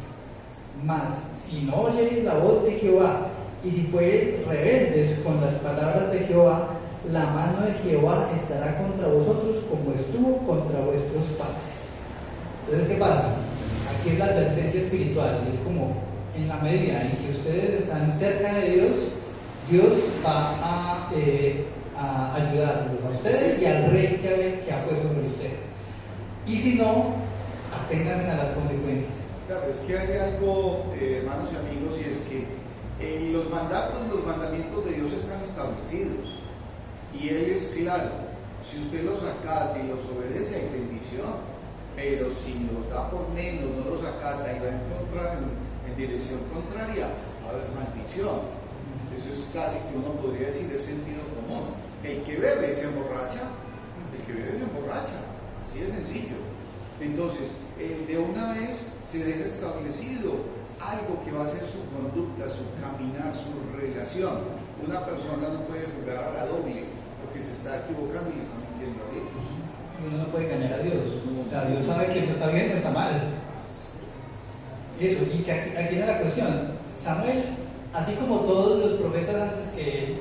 Mas si no oyereis la voz de Jehová y si fuereis rebeldes con las palabras de Jehová, la mano de Jehová estará contra vosotros como estuvo contra vuestros padres. Entonces, ¿qué pasa? Aquí es la advertencia espiritual, y es como en la medida en que ustedes están cerca de Dios, Dios va a ayudarlos a ustedes y al rey que ha puesto sobre ustedes. Y si no, aténganse a las consecuencias. Claro, es que hay algo, hermanos y amigos, y es que los mandatos, los mandamientos de Dios están establecidos. Y Él es claro, si usted los acata y los obedece, hay bendición. Pero si los da por menos, no los acata y va en dirección contraria, va a haber maldición. Eso es casi que uno podría decir de sentido común. El que bebe se emborracha, así de sencillo. Entonces, de una vez se deja establecido algo que va a ser su conducta, su caminar, su relación. Una persona no puede jugar a la doble, porque se está equivocando y le está mintiendo a Dios. Uno no puede engañar a Dios. O sea, Dios sabe que no está bien, no está mal. Eso, y que aquí viene la cuestión. Samuel, así como todos los profetas antes que él,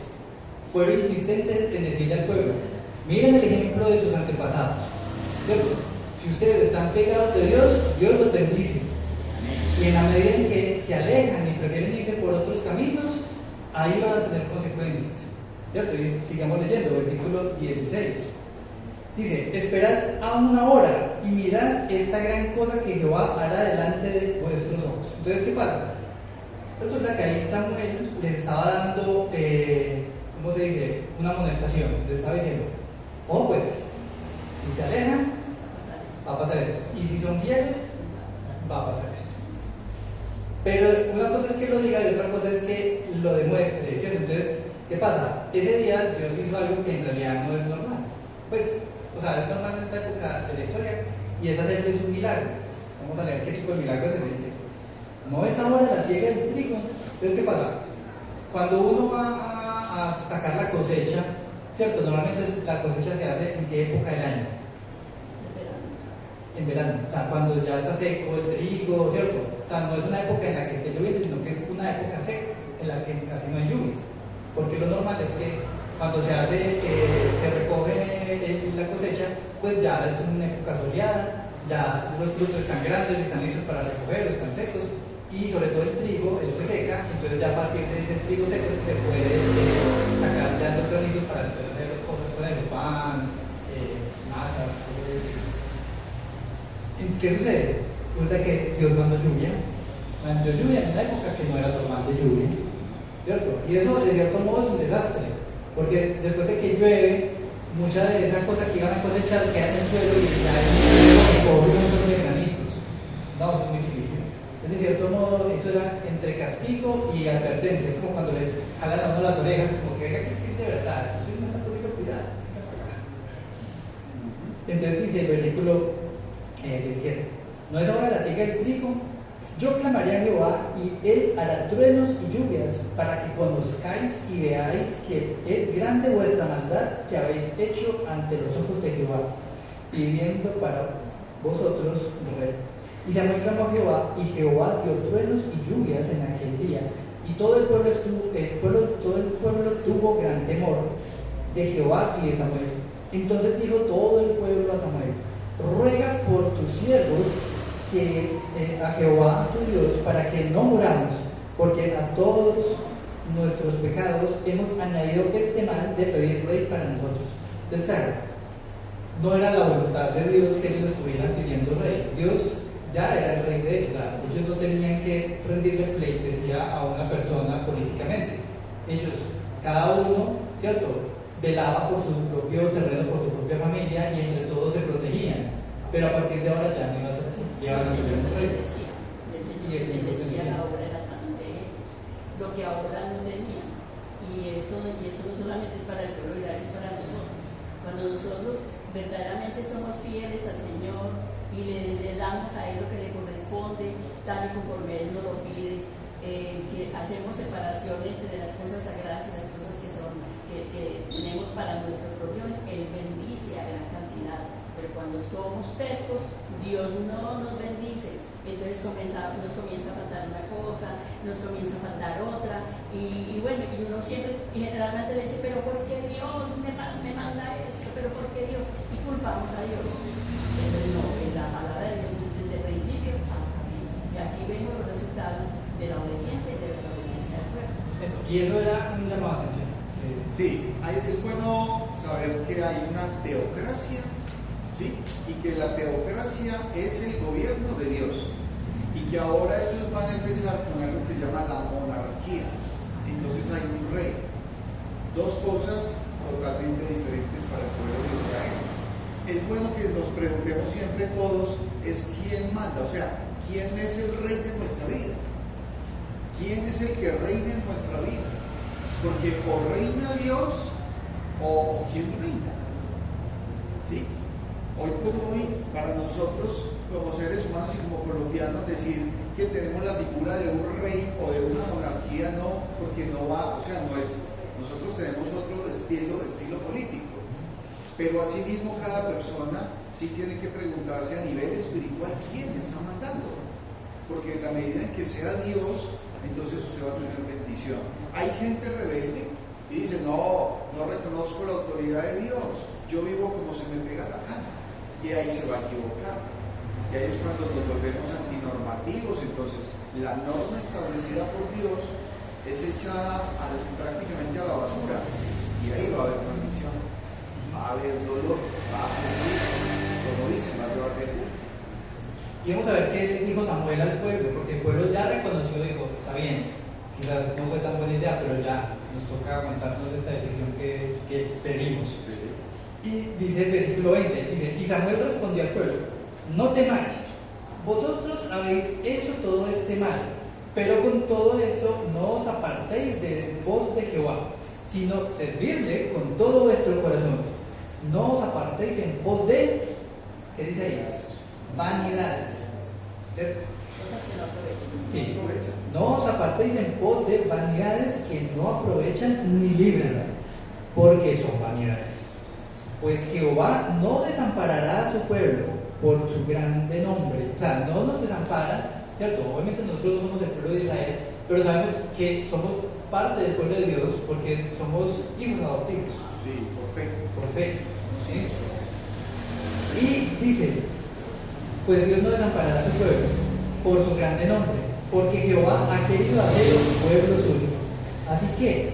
fueron insistentes en decirle al pueblo, miren el ejemplo de sus antepasados, ¿cierto? Si ustedes están pegados de Dios, Dios los bendice. Y en la medida en que se alejan y prefieren irse por otros caminos, ahí van a tener consecuencias, ¿cierto? Y sigamos leyendo, versículo 16. Dice, esperad aún una hora y mirad esta gran cosa que Jehová hará delante de vuestros ojos. Entonces, ¿qué pasa? Resulta que ahí Samuel les estaba dando, ¿cómo se dice? Una amonestación. Les estaba diciendo, oh pues, si se alejan, va a pasar esto. Y si son fieles, va a pasar esto. Pero una cosa es que lo diga y otra cosa es que lo demuestre, ¿cierto? Entonces, ¿qué pasa? Ese día Dios hizo algo que en realidad no es normal. Pues, o sea, es normal en esta época de la historia, y es hacerles un milagro. Vamos a leer qué tipo de milagro se le dice. No es ahora la siega del trigo. Entonces, ¿qué pasa? Cuando uno va a sacar la cosecha, ¿cierto? Normalmente la cosecha se hace en qué época del año. En verano, o sea, cuando ya está seco el trigo, ¿cierto? O sea, no es una época en la que esté lloviendo, sino que es una época seca, en la que casi no hay lluvias. Porque lo normal es que cuando se hace, se recoge la cosecha, pues ya es una época soleada, ya los frutos están grandes, están listos para recoger, están secos, y sobre todo el trigo, él se seca, entonces ya a partir de ese trigo seco se puede sacar ya los granitos para después hacer cosas con el pan, masas, cosas así. ¿Qué sucede? Resulta que Dios mandó lluvia en una época que no era normal de lluvia, ¿cierto? Y eso de cierto modo es un desastre, porque después de que llueve, muchas de esas cosas que iban a cosechar quedan en el suelo y ya hay un montón de granitos. No, eso es muy difícil. Entonces, de cierto modo, eso era entre castigo y advertencia. Es como cuando le jalan a uno las orejas, como que venga, que es de verdad, eso no está poniendo cuidado. Entonces dice el versículo 17: ¿no es ahora la siega del trigo? Yo clamaré a Jehová y él hará truenos y lluvias para que conozcáis y veáis que es grande vuestra maldad que habéis hecho ante los ojos de Jehová, pidiendo para vosotros rey. Y Samuel clamó a Jehová, y Jehová dio truenos y lluvias en aquel día, y todo el pueblo tuvo gran temor de Jehová y de Samuel. Entonces dijo todo el pueblo a Samuel: ruega por tus siervos a Jehová tu Dios para que no muramos, porque a todos nuestros pecados hemos añadido este mal de pedir rey para nosotros. Entonces, claro, no era la voluntad de Dios que ellos estuvieran pidiendo rey. Dios ya era el rey de ellos, o sea, ellos no tenían que rendirle pleitesía a una persona políticamente. Ellos, cada uno, ¿cierto?, velaba por su propio terreno, por su propia familia, y entre todos se protegían. Pero a partir de ahora ya no iba a ser así. Ya van a ser un rey. Les decía la obra de las manos de ellos, lo que ahora no tenían. Y esto no solamente es para el pueblo de Israel, es para nosotros. Cuando nosotros verdaderamente somos fieles al Señor y le damos a Él lo que le corresponde, tal y conforme Él nos lo pide, que hacemos separación entre las cosas sagradas y las cosas que tenemos para nuestro propio, Él bendice a gran cantidad. Pero cuando somos tercos, Dios no nos bendice. Entonces nos comienza a faltar una cosa, nos comienza a faltar otra, y bueno, y uno siempre, y generalmente dice, pero ¿por qué Dios me manda esto? ¿Pero por qué Dios? Y culpamos a Dios. Entonces no, en la palabra de Dios desde el principio hasta aquí. Y aquí vemos los resultados de la obediencia y de la desobediencia del pueblo. Y eso era un llamado de atención. Sí, es bueno saber que hay una teocracia, ¿sí? Y que la teocracia es el gobierno de Dios, y que ahora ellos van a empezar con algo que se llama la monarquía. Entonces hay un rey. Dos cosas totalmente diferentes para el pueblo de Israel. Es bueno que nos preguntemos siempre todos, es quién manda, o sea, quién es el rey de nuestra vida, quién es el que reina en nuestra vida, porque o reina Dios o quién reina, ¿sí? Hoy por hoy, para nosotros como seres humanos y como colombianos, decir que tenemos la figura de un rey o de una monarquía, no, porque no va, o sea, no es, nosotros tenemos otro estilo político, pero asimismo cada persona sí tiene que preguntarse a nivel espiritual quién está mandando, porque en la medida en que sea Dios, entonces usted va a tener bendición. Hay gente rebelde y dice, no reconozco la autoridad de Dios, yo vivo como se me pega la gana, y ahí se va a equivocar. Y ahí es cuando nos volvemos antinormativos. Entonces la norma establecida por Dios es echada prácticamente a la basura, y ahí va a haber maldición, va a haber dolor, va a sufrir, como dicen, va a llevar de culto. Y vamos a ver qué le dijo Samuel al pueblo, porque el pueblo ya reconoció, dijo, está bien, quizás no fue tan buena idea, pero ya nos toca aguantarnos esta decisión que pedimos. Y dice el versículo 20, dice, y Samuel respondió al pueblo, no temáis, vosotros habéis hecho todo este mal, pero con todo esto no os apartéis de voz de Jehová, sino servirle con todo vuestro corazón. No os apartéis apartéis en pos de, ¿qué dice ahí? Vanidades. ¿Cierto? Cosas que no aprovechan. Sí. Aprovecha. No os apartéis en pos de vanidades que no aprovechan ni libran, porque son vanidades. Pues Jehová no desamparará a su pueblo por su grande nombre. O sea, no nos desampara, ¿cierto? Obviamente nosotros no somos el pueblo de Israel, pero sabemos que somos parte del pueblo de Dios porque somos hijos adoptivos. Sí, por fe. Por fe. ¿Sí? Y dice, pues Dios no desamparará a su pueblo por su grande nombre, porque Jehová ha querido hacer un pueblo suyo. Así que,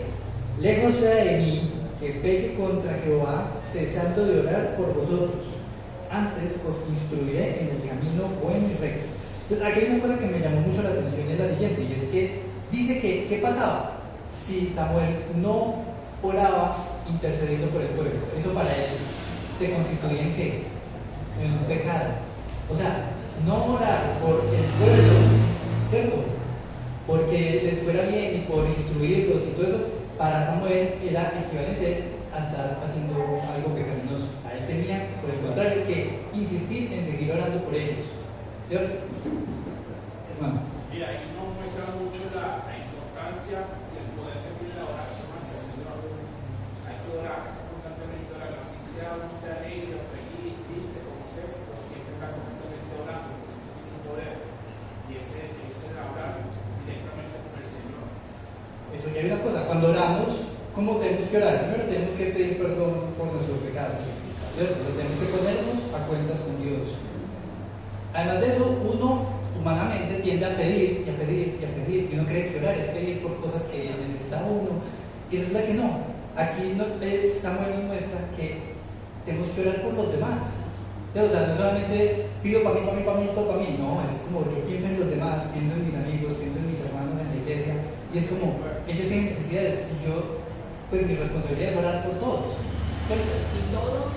lejos sea de mí que peque contra Jehová, cesando de orar por vosotros. Antes os instruiré en el camino bueno y recto. Entonces, aquí hay una cosa que me llamó mucho la atención, es la siguiente, y es que dice que, ¿qué pasaba si Samuel no oraba intercediendo por el pueblo? Eso para él se constituía en qué? En un pecado. O sea, no orar por el pueblo, ¿cierto? Porque les fuera bien y por instruirlos y todo eso, para Samuel era equivalente a estar haciendo algo pecaminoso. A él tenía, por el contrario, que insistir en seguir orando por ellos, ¿cierto? Hermano. Sí, ahí nos muestra mucho la importancia y el poder que tiene la oración hacia el Señor. Hay que orar constantemente, orar, así sea uno esté alegre, feliz, triste, como usted, pero siempre está constantemente orando, porque eso tiene un poder. Y ese es el hablar directamente con el Señor. Eso ya hay una cosa, cuando oramos, ¿cómo tenemos que orar? Primero tenemos que pedir perdón por nuestros pecados, ¿cierto? Entonces, tenemos que ponernos a cuentas con Dios. Además de eso, uno humanamente tiende a pedir y a pedir y a pedir, y uno cree que orar es pedir por cosas que necesita uno, y resulta que no. Aquí Samuel nos muestra que tenemos que orar por los demás. O sea, no solamente pido para mí, todo para mí, no, es como yo pienso en los demás, pienso en mis amigos, pienso en mis hermanos en la iglesia, y es como, ellos tienen necesidades, y yo, pues mi responsabilidad es orar por todos. ¿Cierto? Y todos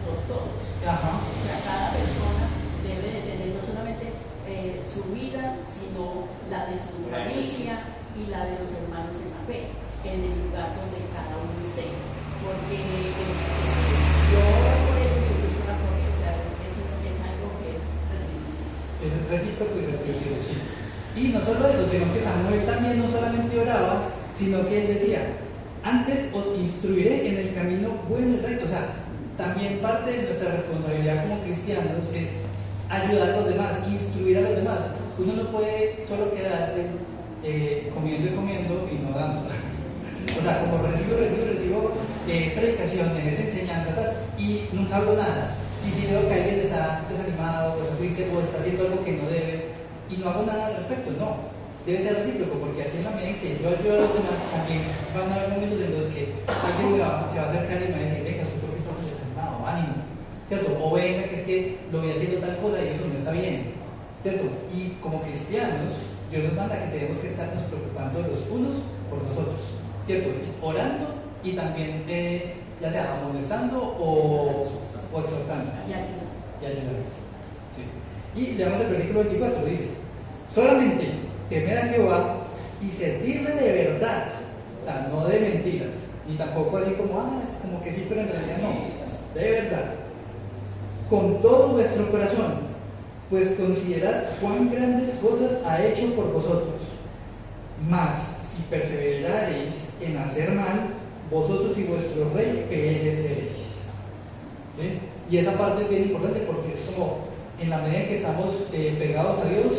por todos. Ajá. O sea, cada persona debe de tener no solamente su vida, sino la de su familia y la de los hermanos en la fe, en el lugar donde cada uno esté. Porque yo oro por ellos y ellos oran por ellos, o sea, eso es algo que es Es recíproco y retributivo, sí. Y no solo eso, sino que Samuel también no solamente oraba, sino que él decía, antes os instruiré en el camino bueno y recto. O sea, también parte de nuestra responsabilidad como cristianos es ayudar a los demás, instruir a los demás. Uno no puede solo quedarse comiendo y comiendo y no dando. O sea, como recibo predicaciones, enseñanzas, tal, y nunca hablo nada. Y si veo que alguien está desanimado, o está triste, o está haciendo algo que no debe, y no hago nada al respecto, no. Debe ser recíproco, porque así en la medida en que yo ayudo a los demás, también van a haber momentos en los que alguien se va a acercar y me va a decir, venga, ¿tú por qué estás desanimado? Ánimo, ¿cierto? O venga, que es que lo voy haciendo tal cosa y eso no está bien, ¿cierto? Y como cristianos, Dios nos manda que tenemos que estarnos preocupando los unos por los otros, ¿cierto? Orando y también, ya sea amonestando o exhortando y aquí. y ayudando. Sí. Y leamos el versículo 24, dice, solamente temed a Jehová y servirle de verdad, o sea, no de mentiras, ni tampoco así como, es como que sí, pero en realidad no, de verdad, con todo vuestro corazón, pues considerad cuán grandes cosas ha hecho por vosotros. Mas, si perseverareis en hacer mal, vosotros y vuestro rey pereceréis. ¿Sí? Y esa parte es bien importante porque es como, en la medida en que estamos pegados a Dios,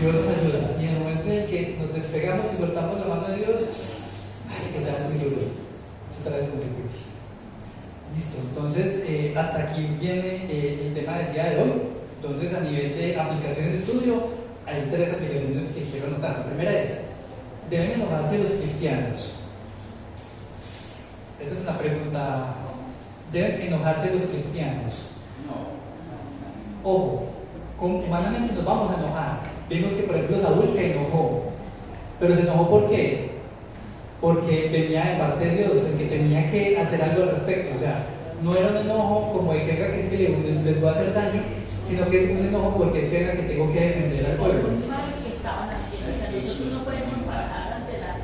Dios nos ayuda. Y en el momento en que nos despegamos y soltamos la mano de Dios, que ya muy duro. Eso trae consecuencias. Listo. Entonces, hasta aquí viene el tema del día de hoy. Entonces, a nivel de aplicación de estudio, hay 3 aplicaciones que quiero anotar. La primera es, ¿deben enojarse los cristianos? Esta es una pregunta. ¿Deben enojarse los cristianos? No. Ojo, humanamente nos vamos a enojar. Vimos que, por ejemplo, Saúl se enojó. ¿Pero se enojó por qué? Porque venía de parte de Dios, el que tenía que hacer algo al respecto. O sea, no era un enojo como de que es que les voy a hacer daño, sino que es un enojo porque es que tengo que defender al pueblo. Por un mal que estaban haciendo, o sea, nosotros no podemos pasar ante las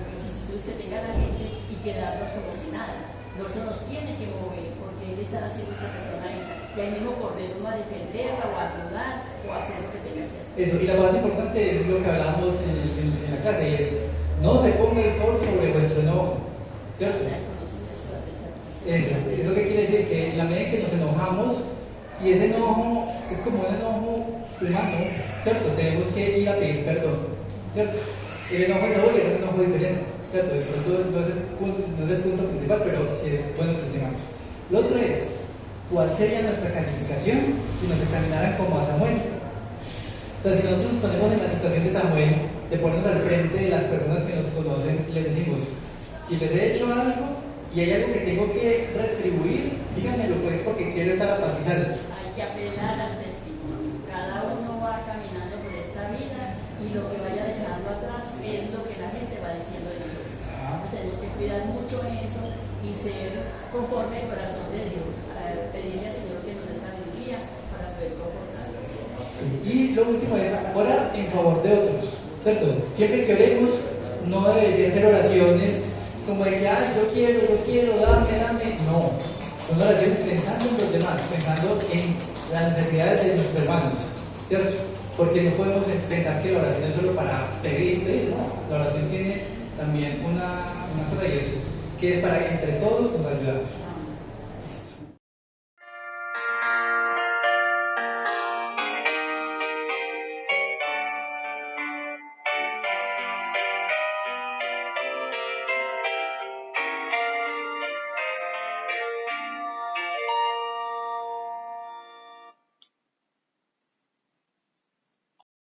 vicisitudes que tenga la gente y quedarnos como si nada. Nosotros nos tiene que mover, porque Él estar haciendo esta persona esa? Y ahí mismo correr uno a defenderla o a ayudar o a hacer lo que tenga que hacer. Eso, y la parte importante es lo que hablábamos en la clase, y es, no se ponga el sol sobre vuestro enojo, O ¿cierto? sea, conocimiento de Eso que quiere decir que en la medida que nos enojamos, y ese enojo es como un enojo humano, ¿cierto? Tenemos que ir a pedir perdón, ¿cierto? El enojo de Saúl es un enojo diferente, ¿cierto? De pronto no es el punto principal, pero sí es bueno que lo tengamos. Lo otro es, ¿cuál sería nuestra calificación si nos examinaran como a Samuel? O sea, si nosotros nos ponemos en la situación de Samuel, de ponernos al frente de las personas que nos conocen, les decimos, si les he hecho algo y hay algo que tengo que retribuir, díganmelo pues porque quiero estar apaciguando. Hay que apelar al testimonio. Cada uno va caminando por esta vida y lo que vaya dejando atrás es lo que la gente va diciendo de nosotros. Entonces tenemos que cuidar mucho eso y ser conforme al corazón de Dios. Pedirle al Señor que nos dé sabiduría para poder comportarnos. Y lo último es orar en favor de otros, ¿cierto? Siempre que oremos, no debería ser oraciones como de que, ay, yo quiero, dame. No, son oraciones pensando en los demás, pensando en las necesidades de nuestros hermanos, ¿cierto? Porque no podemos pensar que la oración es solo para pedir, ¿no? La oración tiene también una cosa y es que es para entre todos nos ayudamos.